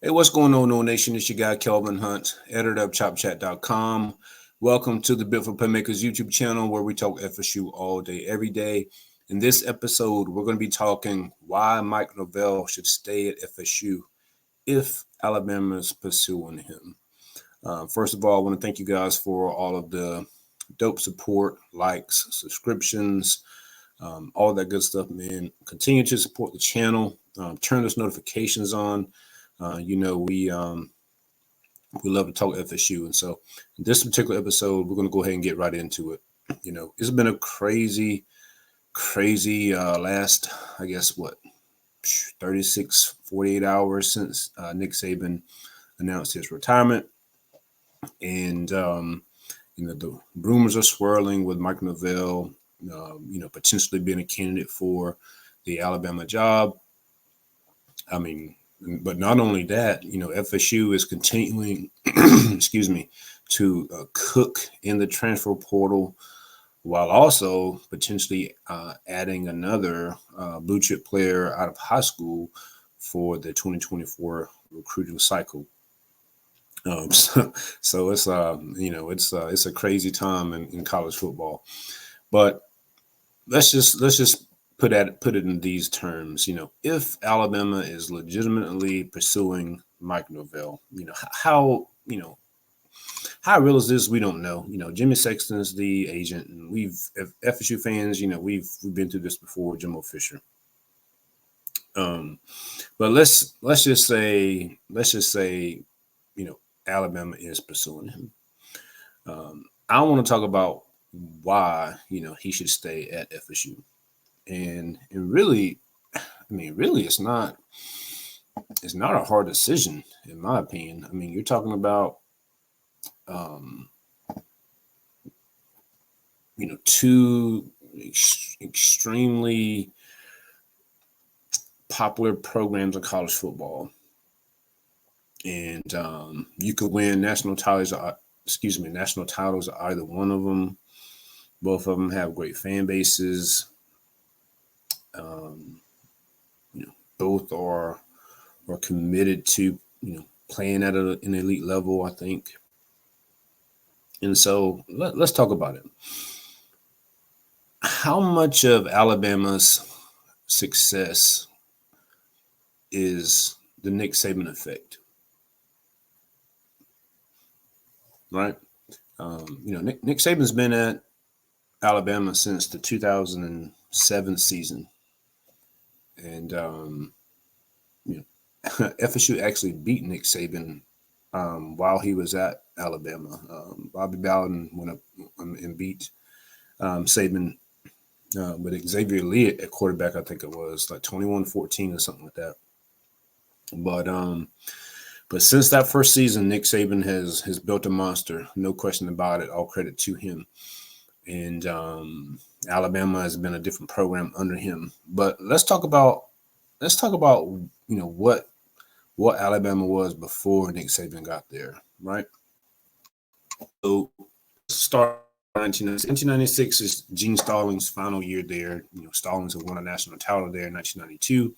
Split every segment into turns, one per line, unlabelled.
Hey, what's going on, No Nation? It's your guy, Kelvin Hunt, editor of ChopChat.com. Welcome to the Built for Playmakers YouTube channel where we talk FSU all day, every day. In this episode, we're going to be talking why Mike Norvell should stay at FSU if Alabama is pursuing him. First of all, I want to thank you guys for all of the dope support, likes, subscriptions, all that good stuff, man. Continue to support the channel. Turn those notifications on. We love to talk FSU. And so in this particular episode, we're going to go ahead and get right into it. It's been a crazy last, 36, 48 hours since Nick Saban announced his retirement. And, the rumors are swirling with Mike Norvell, potentially being a candidate for the Alabama job. But not only that, FSU is continuing, to cook in the transfer portal while also potentially adding another blue chip player out of high school for the 2024 recruiting cycle. So it's it's a crazy time in college football, but let's just put it in these terms. If Alabama is legitimately pursuing Mike Norvell, how real is this? We don't know. Jimmy Sexton's the agent, and FSU fans, we've been through this before. Jimbo Fisher. But let's just say, Alabama is pursuing him. I want to talk about why he should stay at FSU. And really, it's not a hard decision, in my opinion. You're talking about, two extremely popular programs in college football. And you could win national titles of either one of them. Both of them have great fan bases. Both are committed to playing at an elite level, I think. And so let's talk about it. How much of Alabama's success is the Nick Saban effect? Right? Nick Saban's been at Alabama since the 2007 season. And, FSU actually beat Nick Saban while he was at Alabama. Bobby Bowden went up and beat Saban with Xavier Lee at quarterback. I think it was like 21-14 or something like that. But since that first season, Nick Saban has built a monster. No question about it. All credit to him. And Alabama has been a different program under him. But let's talk about what Alabama was before Nick Saban got there, right? So start 1996 is Gene Stallings' final year there. Stallings had won a national title there in 1992.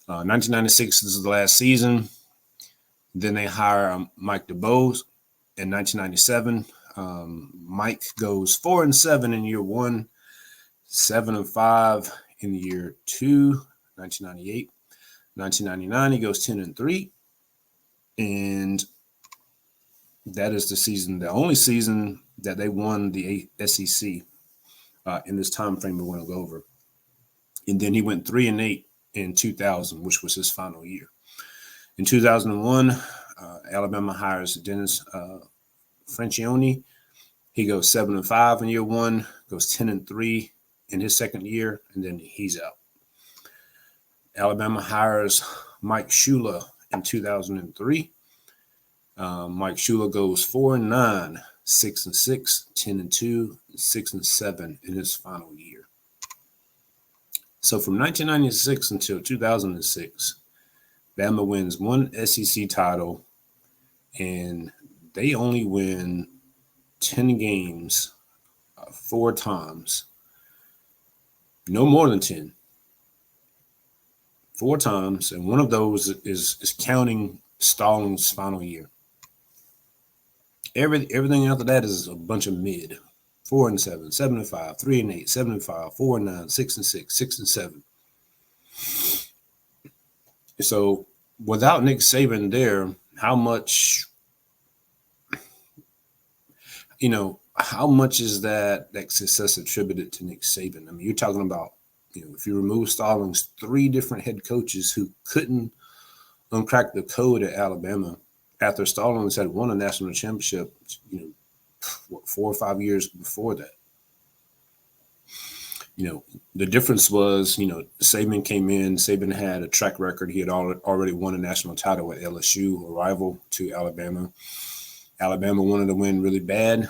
1996 is the last season. Then they hire Mike DeBose in 1997. Mike goes 4-7 in year one, 7-5 in year two, 1998. 1999, he goes 10-3. And that is the only season that they won the SEC in this time frame we're going to go over. And then he went 3-8 in 2000, which was his final year. In 2001, Alabama hires Dennis Francione. He goes 7-5 in year one, goes 10-3 in his second year, and then he's out. Alabama hires Mike Shula in 2003. Mike Shula goes 4-9, 6-6, 10-2, 6-7 in his final year. So from 1996 until 2006, Bama wins one SEC title, and they only win 10 games 4 times. No more than 10. 4 times, and one of those is counting Stallings' final year. Everything after that is a bunch of mid. 4-7, 7-5, 3-8, 7-5, 4-9, 6-6, 6-7. So without Nick Saban there, how much is that success attributed to Nick Saban? I mean, you're talking about, if you remove Stallings, 3 different head coaches who couldn't uncrack the code at Alabama after Stallings had won a national championship, 4 or 5 years before that. The difference was, Saban came in. Saban had a track record. He had already won a national title at LSU, a rival to Alabama. Alabama wanted to win really bad.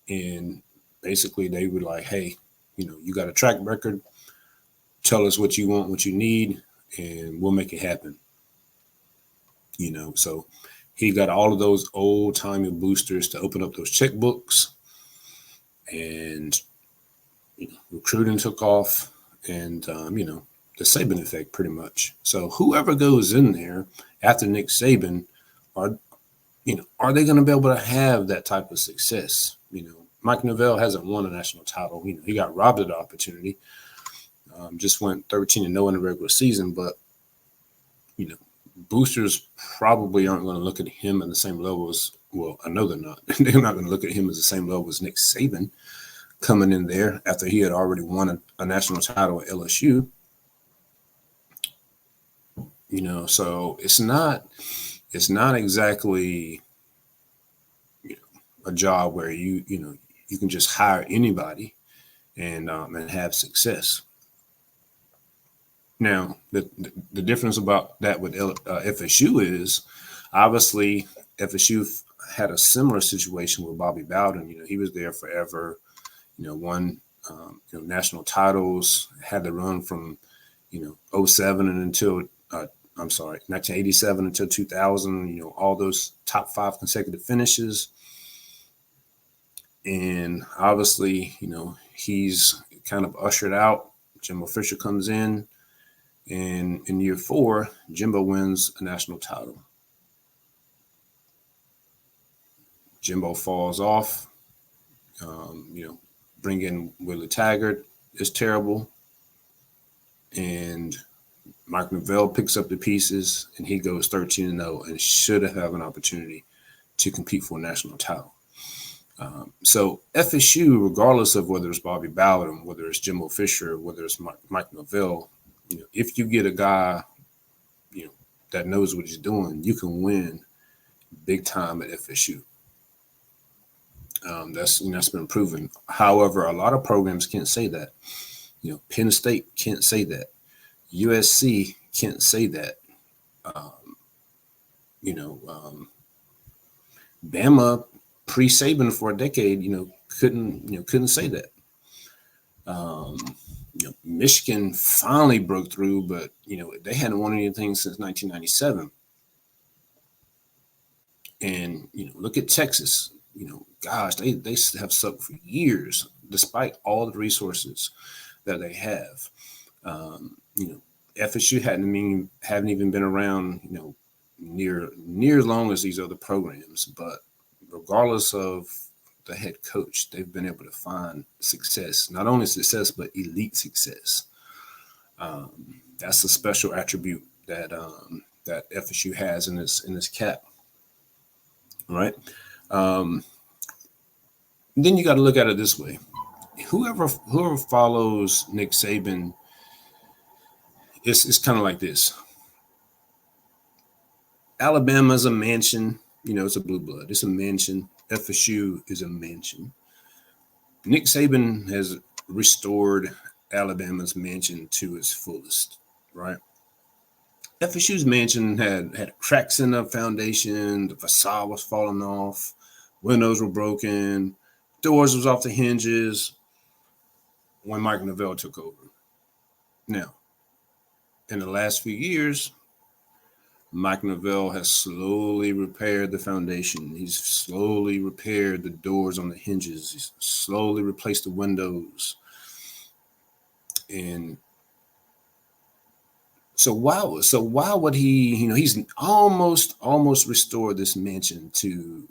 And basically they were like, hey, you got a track record. Tell us what you want, what you need, and we'll make it happen. So he got all of those old-timey boosters to open up those checkbooks, and recruiting took off, and the Saban effect pretty much. So whoever goes in there after Nick Saban, are they going to be able to have that type of success? Mike Norvell hasn't won a national title. He got robbed of the opportunity. Just went 13-0 in the regular season, but boosters probably aren't going to look at him at the same level as, well, I know they're not. They're not going to look at him as the same level as Nick Saban coming in there after he had already won a national title at LSU. So it's not exactly a job where you can just hire anybody and have success. Now, the difference about that with FSU is, obviously, FSU had a similar situation with Bobby Bowden. He was there forever, won national titles, had to run from 07 and until 1987 until 2000. All those top 5 consecutive finishes, and obviously, he's kind of ushered out. Jimbo Fisher comes in. And in year 4, Jimbo wins a national title. Jimbo falls off. Bring in Willie Taggart is terrible. And Mike Norvell picks up the pieces, and he goes 13-0 and should have an opportunity to compete for a national title. So FSU, regardless of whether it's Bobby Bowden, whether it's Jimbo Fisher, whether it's Mike Norvell, if you get a guy, that knows what he's doing, you can win big time at FSU. That's been proven. However, a lot of programs can't say that. Penn State can't say that. USC can't say that. Bama pre-Saban for a decade, couldn't say that. Michigan finally broke through, but they hadn't won anything since 1997. And look at Texas. Gosh, they have sucked for years, despite all the resources that they have. FSU haven't even been around, near as long as these other programs. But regardless of the head coach, they've been able to find success, not only success, but elite success. That's a special attribute that FSU has in this cap. All right. Then you got to look at it this way. Whoever follows Nick Saban, it's kind of like this. Alabama's a mansion. It's a blue blood. It's a mansion. FSU is a mansion. Nick Saban has restored Alabama's mansion to its fullest, right? FSU's mansion had cracks in the foundation. The facade was falling off. Windows were broken. Doors was off the hinges when Mike Norvell took over. Now, in the last few years, Mike Norvell has slowly repaired the foundation. He's slowly repaired the doors on the hinges. He's slowly replaced the windows. And why would he, he's almost restored this mansion to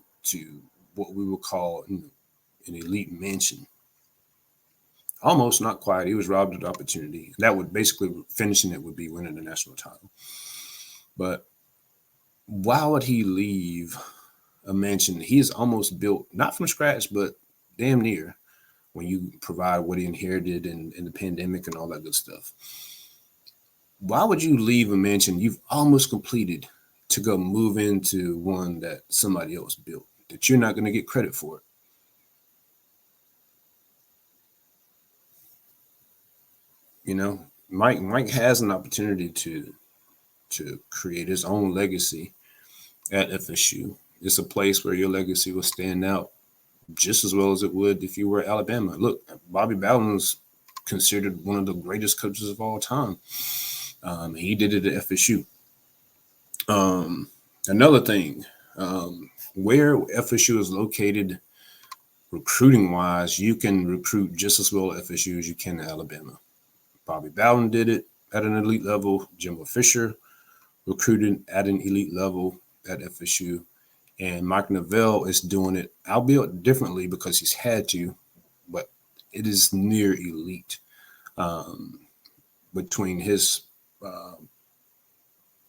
what we would call an elite mansion. Almost, not quite. He was robbed of the opportunity. That would basically, finishing it would be winning the national title. But why would he leave a mansion he is almost built, not from scratch, but damn near, when you provide what he inherited in the pandemic and all that good stuff? Why would you leave a mansion you've almost completed to go move into one that somebody else built that you're not going to get credit for it? Mike has an opportunity to create his own legacy at FSU. It's a place where your legacy will stand out just as well as it would if you were at Alabama. Look, Bobby Bowden's considered one of the greatest coaches of all time. He did it at FSU. Another thing, where FSU is located recruiting wise, you can recruit just as well at FSU as you can at Alabama. Bobby Bowden did it at an elite level. Jimbo Fisher recruited at an elite level at FSU. And Mike Norvell is doing it, albeit differently because he's had to, but it is near elite between his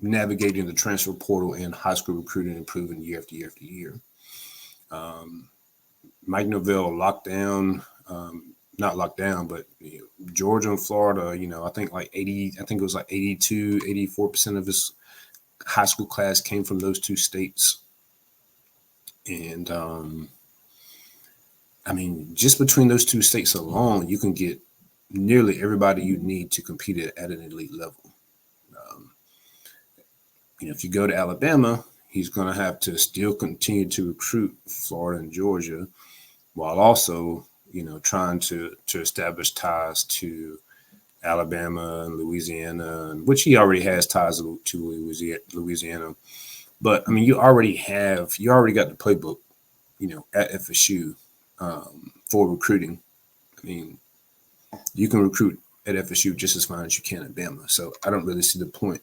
navigating the transfer portal and high school recruiting, improving year after year after year. Mike Norvell locked down, not locked down, but Georgia and Florida, I think it was like 82, 84% of his high school class came from those two states. And just between those two states alone, you can get nearly everybody you need to compete at an elite level. If you go to Alabama, he's going to have to still continue to recruit Florida and Georgia while also, trying to establish ties to Alabama and Louisiana, which he already has ties to Louisiana. But you already got the playbook, at FSU for recruiting. You can recruit at FSU just as fine as you can at Bama. So I don't really see the point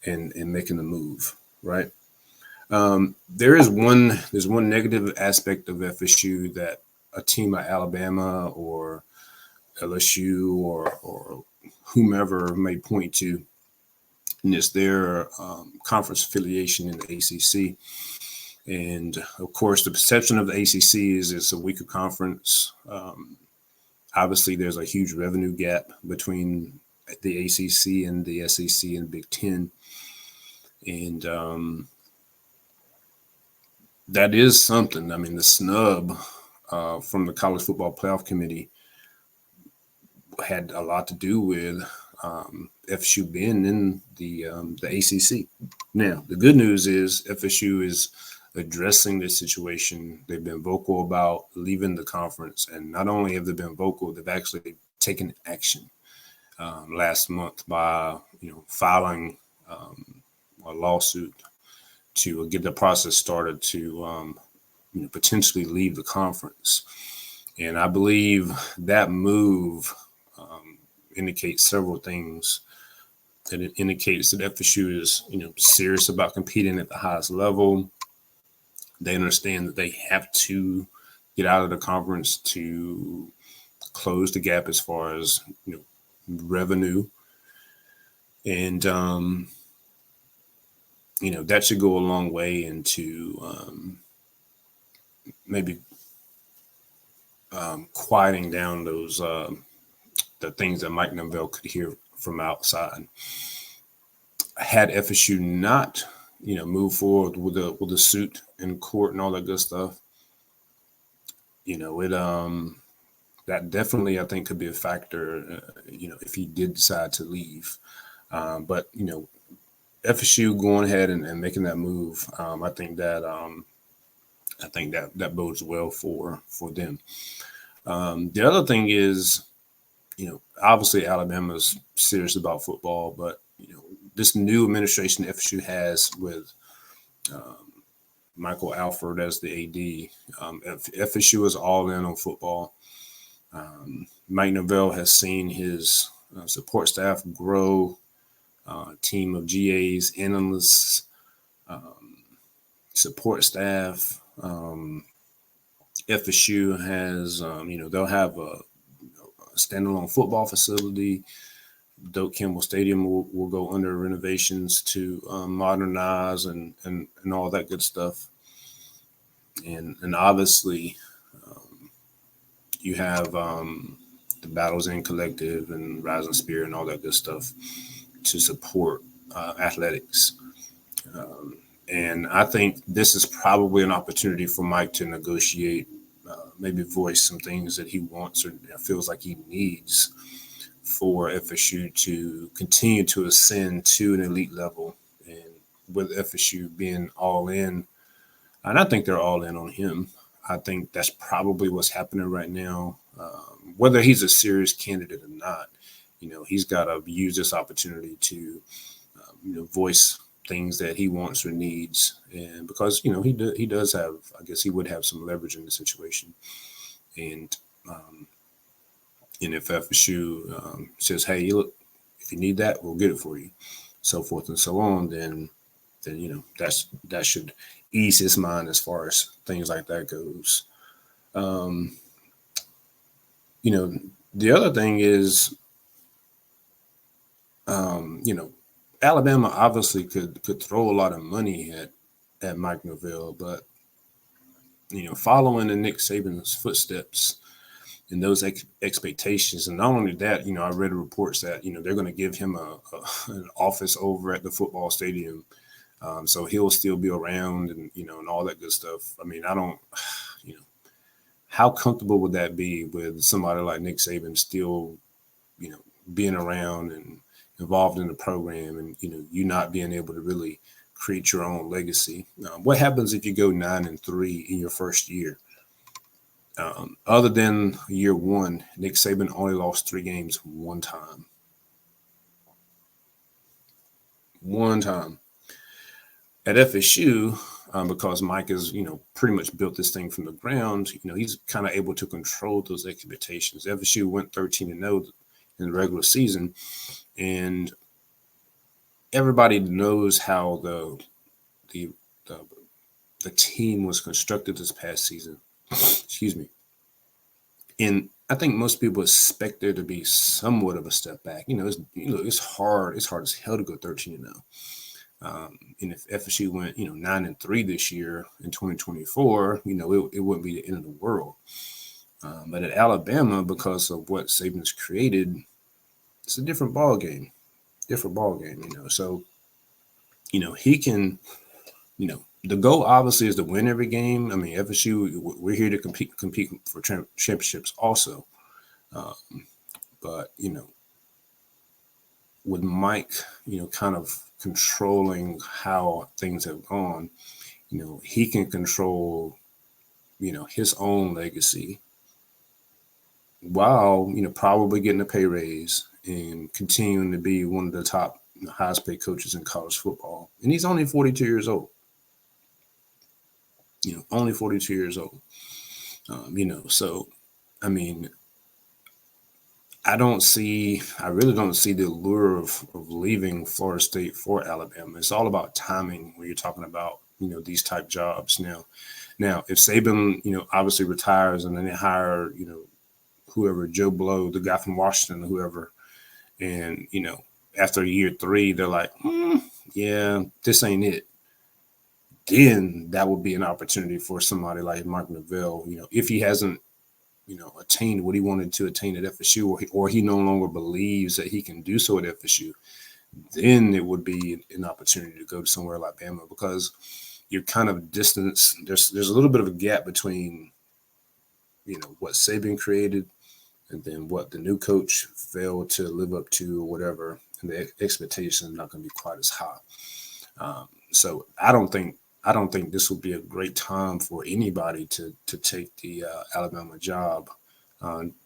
in making the move, right? There's one negative aspect of FSU that a team like Alabama or LSU or whomever may point to, and it's their conference affiliation in the ACC. And of course, the perception of the ACC is it's a weaker conference. Obviously, there's a huge revenue gap between the ACC and the SEC and Big Ten. And that is something. The snub from the College Football Playoff Committee had a lot to do with FSU being in the ACC. Now, the good news is FSU is addressing this situation. They've been vocal about leaving the conference, and not only have they been vocal, they've actually taken action last month by filing a lawsuit to get the process started to potentially leave the conference. And I believe that move indicates several things. That it indicates that FSU is serious about competing at the highest level. They understand that they have to get out of the conference to close the gap as far as revenue, and that should go a long way into maybe quieting down those the things that Mike Norvell could hear from outside. Had FSU not move forward with the suit in court and all that good stuff, that definitely I think could be a factor, if he did decide to leave. But FSU going ahead and making that move, I think that bodes well for them. The other thing is, obviously Alabama's serious about football, but this new administration FSU has with Michael Alford as the AD, FSU is all in on football. Mike Norvell has seen his support staff grow team of GAs, analysts, support staff. FSU has, they'll have a standalone football facility. Doak Campbell Stadium will go under renovations to modernize and all that good stuff. And obviously, you have the Battles End Collective and Rising Spear and all that good stuff to support athletics. And I think this is probably an opportunity for Mike to negotiate, maybe voice some things that he wants or feels like he needs for FSU to continue to ascend to an elite level. And with FSU being all in, and I think they're all in on him. I think that's probably what's happening right now. Whether he's a serious candidate or not, he's got to use this opportunity to, voice things that he wants or needs. And because, he does have, I guess he would have some leverage in the situation. And if FSU says, hey, look, if you need that, we'll get it for you, so forth and so on, then that should ease his mind as far as things like that goes. The other thing is, Alabama obviously could throw a lot of money at Mike Norvell, but following in Nick Saban's footsteps and those expectations, and not only that, I read reports that they're going to give him an office over at the football stadium, so he'll still be around and and all that good stuff. I mean, I don't, how comfortable would that be with somebody like Nick Saban still, being around and involved in the program, and you not being able to really create your own legacy? What happens if you go 9-3 in your first year? Other than year one, Nick Saban only lost 3 games one time. One time. At FSU, because Mike has, pretty much built this thing from the ground, he's kind of able to control those expectations. FSU went 13-0 in the regular season, and everybody knows how the team was constructed this past season. Excuse me. And I think most people expect there to be somewhat of a step back. It's hard. It's hard as hell to go 13-0. And if FSU went, 9-3 this year in 2024, it wouldn't be the end of the world. But at Alabama, because of what Saban's created, it's a different ball game. So, he can, the goal obviously is to win every game. I mean, FSU, we're here to compete for championships also. But, with Mike, kind of controlling how things have gone, he can control, his own legacy while, probably getting a pay raise and continuing to be one of the top, highest paid coaches in college football. And he's only 42 years old. Only 42 years old. So, I mean, I really don't see the allure of leaving Florida State for Alabama. It's all about timing when you're talking about, these type jobs. Now, if Saban, obviously retires and then they hire, whoever, Joe Blow, the guy from Washington, or whoever, and, after year 3, they're like, yeah, this ain't it. Then that would be an opportunity for somebody like Mike Norvell, if he hasn't, attained what he wanted to attain at FSU, or he no longer believes that he can do so at FSU, then it would be an opportunity to go to somewhere like Alabama, because you're kind of distance. There's a little bit of a gap between, what Saban created and then what the new coach failed to live up to or whatever, and the expectations are not going to be quite as high. So I don't think this will be a great time for anybody to take the Alabama job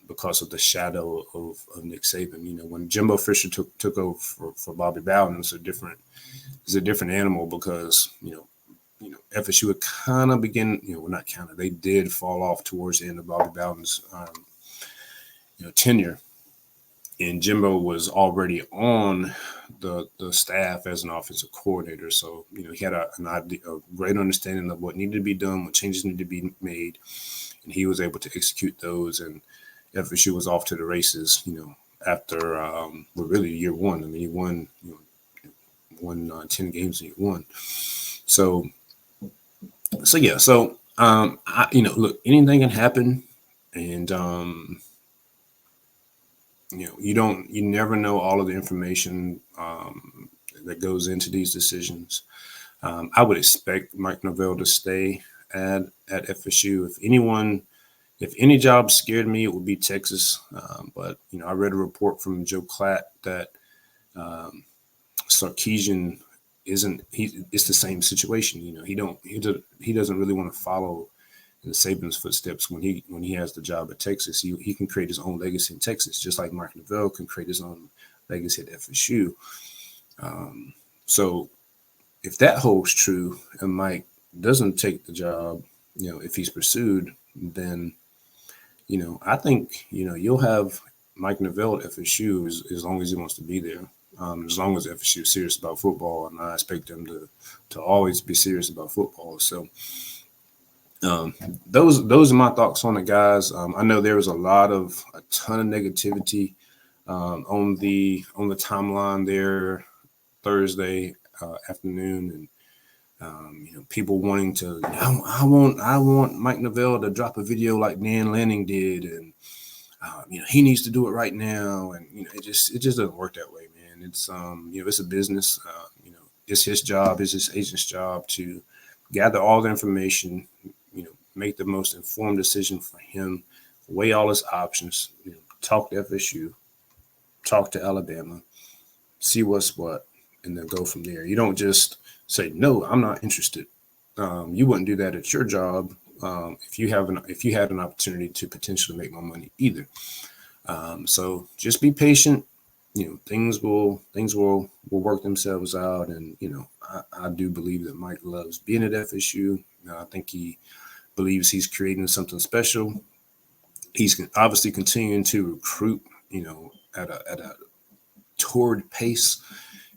because of the shadow of Nick Saban. When Jimbo Fisher took over for Bobby Bowden, it's a different animal, because FSU would kind of begin, they did fall off towards the end of Bobby Bowden's tenure. and Jimbo was already on the staff as an offensive coordinator. So, he had a great understanding of what needed to be done, what changes needed to be made, and he was able to execute those. And FSU was off to the races, after really year one. I mean, he won 10 games in year one. So yeah. So look, anything can happen, and you never know all of the information that goes into these decisions. I would expect Mike Norvell to stay at FSU. If any job scared me, it would be Texas. But I read a report from Joe Klatt that Sarkisian it's the same situation. He doesn't really want to follow in Saban's footsteps when he has the job at Texas. He can create his own legacy in Texas, just like Mike Norvell can create his own legacy at FSU. So if that holds true and Mike doesn't take the job, if he's pursued, then I think you'll have Mike Norvell at FSU as long as he wants to be there. As long as FSU is serious about football, and I expect them to always be serious about football. So those are my thoughts on it, guys. I know there was a ton of negativity on the timeline there Thursday afternoon, and people wanting to. I want Mike Norvell to drop a video like Dan Lanning did, and he needs to do it right now, and it just doesn't work that way, man. It's it's a business. It's his job, it's his agent's job to gather all the information, make the most informed decision for him, weigh all his options, talk to FSU, talk to Alabama, see what's what, and then go from there. You don't just say, no, I'm not interested. You wouldn't do that at your job if you had an opportunity to potentially make more money either. So just be patient. Things will work themselves out. And, I do believe that Mike loves being at FSU. I think he believes he's creating something special. He's obviously continuing to recruit, at a torrid pace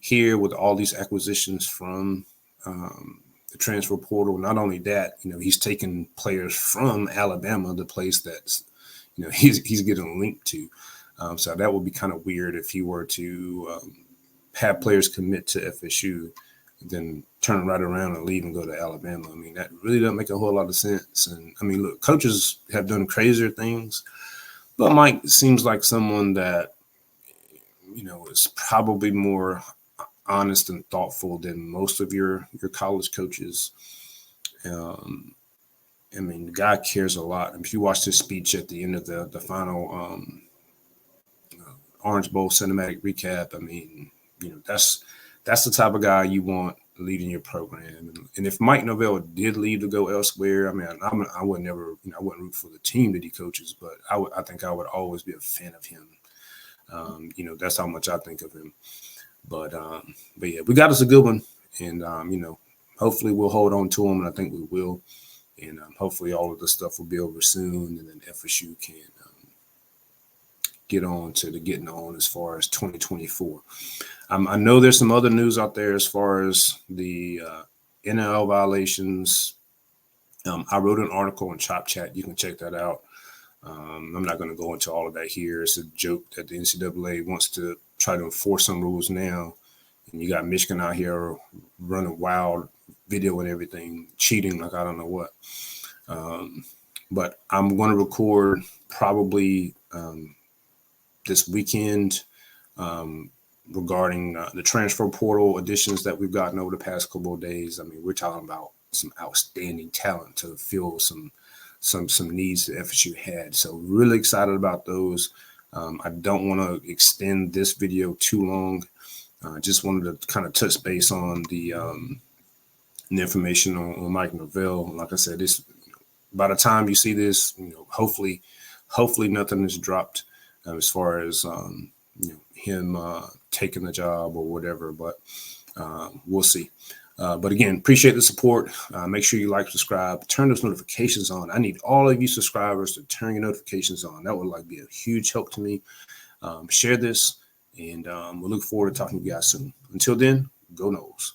here with all these acquisitions from the transfer portal. Not only that, he's taken players from Alabama, the place that's, he's getting linked to. So that would be kind of weird if he were to have players commit to FSU, then turn right around and leave and go to Alabama. I mean, that really doesn't make a whole lot of sense. And I mean, look, coaches have done crazier things, but Mike seems like someone that, is probably more honest and thoughtful than most of your college coaches. I mean, the guy cares a lot. If you watch his speech at the end of the final Orange Bowl cinematic recap, I mean, that's the type of guy you want leading your program. And if Mike Norvell did leave to go elsewhere, I mean, I would never, I wouldn't root for the team that he coaches, but I think I would always be a fan of him. That's how much I think of him. But yeah, we got us a good one, and hopefully we'll hold on to him, and I think we will. And hopefully all of this stuff will be over soon, and then FSU can get on to the getting on as far as 2024. I know there's some other news out there as far as the NIL violations. I wrote an article in Chop Chat. You can check that out. I'm not going to go into all of that here. It's a joke that the NCAA wants to try to enforce some rules now. And you got Michigan out here running wild, video and everything, cheating like I don't know what. But I'm going to record probably this weekend regarding the transfer portal additions that we've gotten over the past couple of days. I mean, we're talking about some outstanding talent to fill some needs that FSU had. So really excited about those. I don't want to extend this video too long. I just wanted to kind of touch base on the information on Mike Norvell. Like I said, this by the time you see this, hopefully nothing is dropped as far as him taking the job or whatever. But we'll see. But again, appreciate the support. Make sure you like, subscribe, turn those notifications on. I need all of you subscribers to turn your notifications on. That would be a huge help to me. Share this, and we'll look forward to talking to you guys soon. Until then, go Noles.